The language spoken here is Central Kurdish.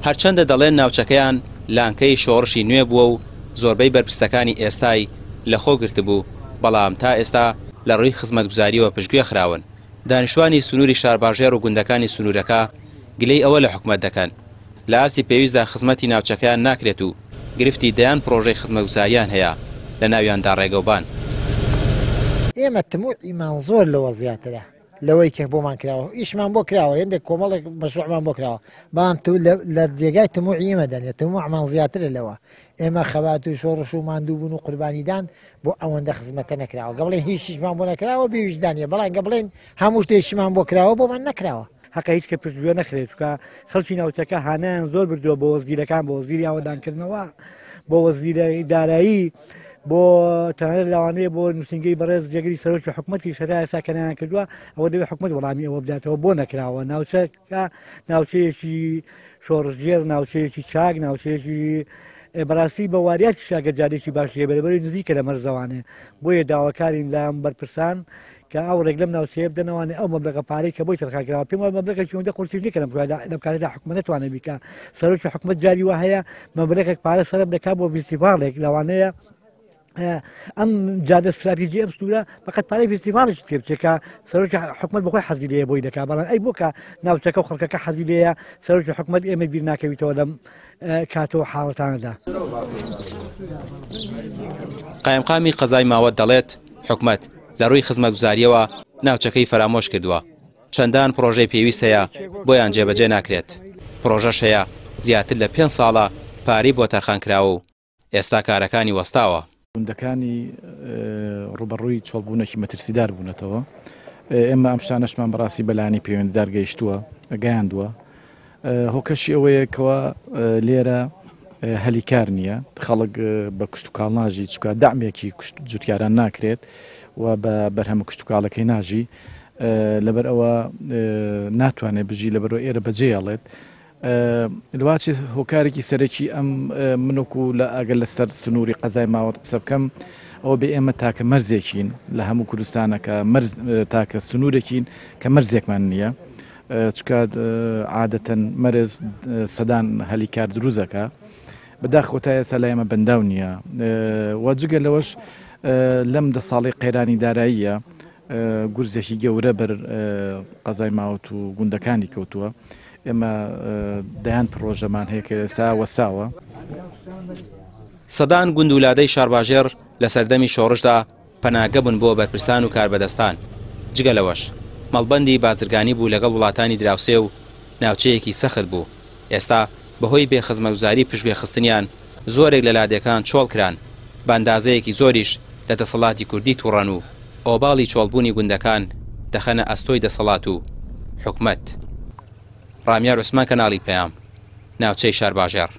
هەرچەندە دەڵێن ناوچەکەیان لانکەی شۆڕشی نوێ بووە و زۆربەی بەرپرسەکانی ئێستای لەخۆ گرتبوو، بەڵام تا ئێستا لە ڕووی خزمەتگوزاریەوە پشتگوێ خراون. دانیشتوانی سنووری شارباژێر و گوندەکانی سنوورەکە گلەی ئەوە لە حکومەت دەکەن لە ئاسی پێویستدا خزمەتی ناوچەکەیان ناکرێت و گرفتی دەیان پرۆژەی خزمەتگوزاریان هەیە لە ناویاندا ڕێگەوبان. ئێمە تموعیمان زۆر لەوە زیاترە لەوەی کە بۆمان کراوە، ئیشمان بۆ کراوە، هێندێک کۆمەڵێک مەشروعمان بۆ کراوە، بەڵام لە جێگای تموعی ئێمە دەنێت تموعمان زیاترە لەوە. ئێمە خەبات و شۆڕش و ماندوو بوون و قوربانیدان بۆ ئەوەندە خزمەتە نەکراوە. گەڵێن هیچیشمان بۆ نەکراوە بێویژدانیە، بەڵام گەڵێن هەموو شتێکیشمان بۆ کراوە بۆمان نەکراوە. حەقە هیچ کە پشتگوێ نەخرێت، چونکە خەڵکی ناوچەکە هانایان زۆر بردووە بۆ وەزیرەکان، بۆ وەزیری ئاوەدانکردنەوە، بۆ وەزیرە ئیدارایی، بۆ تەنانەت لەوانەیە بۆ نووسنگەی بەڕێز جێگەری سەرۆکی حکومەتی شەتا ئێستا کەنایان کردووە، ئەوە دەبێت حکومەت وەڵامی ئەوە بداتەوە بۆ نەکراوە. ناوچەکە ناوچەیەکی شۆڕژێر، ناوچەیەکی چاک، ناوچەیەکی بەڕاستی بە واریاتی شاگە جارێکی باشیە بەرەبەری نزیکە لە مەرزەوانێ. بۆیە داواکارین لە بەرپرسان کە ئەو ڕێگلەم ناوچەیە بدەنەوەوانێ ئەو مەبلەغە پارەی کە بۆی تەرخانکراوە. پێم وایە مەبلەغێکی ئەوەندە قورسی نییە کە لەم کارەدا حکومەت نەتوانێت بیکە. سەرۆکی حکومەت جاری وا هەیە مەبلەغێک پارە سەرف دەکات بۆ فیستیڤاڵێک، لەوانەیە ئەم جادە استراتیژی ئەم سوورە فقط پارەی فیستیڤاڵێکی تێ بچێکە سەرۆکی حکومەت بەخۆی حەزی لێیە بۆی دەکات، بەڵام ئەی بۆکە ناوچەکە و خەڵکەکە حەزی لێیە سەرۆکی حکومەت ئێمە بیر ناکەویتەوە لەم کاتەوە حاڵەتانەدا. قایمقامی قەزای ماوەت دەڵێت حکومەت لە ڕووی خزمەتگوزاریەوە ناوچەکەی فرامۆش کردووە. چەندان پرۆژەی پێویست هەیە بۆیان جێبەجێ ناکرێت. پرۆژەش هەیە زیاتر لە 5 ساڵە پارەی بۆ تەرخانکراوە و ئێستا کارەکانی وەستاوە. گوندەکانی ڕوبەڕووی چۆڵبوونێکی مەترسیدار بوونەتەوە. ئێمە ئەم شتانەشمان بەڕاستی بەلانی پەیوەندیدار گەیشتووە گەیاندووە. هۆکەشی ئەوەیەکەوە لێرە هەلیکار نییە، خەڵک بە کشت و کاڵ ناژی، چکە دامێکی جوتیاران ناکرێت و بە بەرهەمە کشت و کاڵەکەی ناژی، لەبەر ئەوە ناتوانێت بژی لەبەرەوە ئێرە بەجێڵێت. لواچی هۆکارێکی سەرەکی ئەم منوەکو لە ئەگەر لەسەر سنووری قەزای ماوەت قسە بکەم، ئەوە بێ ئێمە تاکە مەرزێکین لە هەموو کوردستانەکە، تاکە سنوورێکین کە مەرزێکمان نییە، چکە عادەتەن مەرز سەدان هەلیکار دروزەکە بەداخۆتایە سە لای ئێمە بەنداو نییە. واجگە لەوەش لەم 10 ساڵی قەیرانی داراییە گورزێکی گەورە بەر قەزای ماوەت و گوندەکانی کەوتووە. ئێمە دەیان پرۆژەمان هەیە کە ئێستا وەساوە. سەدان گوند وولادەی شارباژێر لە سەردەمی شۆڕشدا پەناگە بوون بۆ بەرپرسان و کاربەدەستان. جگە لەوەش مەڵبەندی بازرگانی بوو لەگەڵ وڵاتانی دراوسێ و ناوچەیەکی سەخت بوو. ئێستا بەهۆی بێخزمەتگوزاری پشتگوێخستنیان زۆرێک لە لادەکان چۆڵ کران، باندازەیەکی زۆریش لە دەسەڵاتی کوردی تووڕەن و ئۆباڵی چۆڵبوونی گوندەکان دەخەنە ئەستۆی دەسەڵات و حکومەت. ڕامیار عوسمان، کەناڵی پەیام، ناوچەی شارباژێر.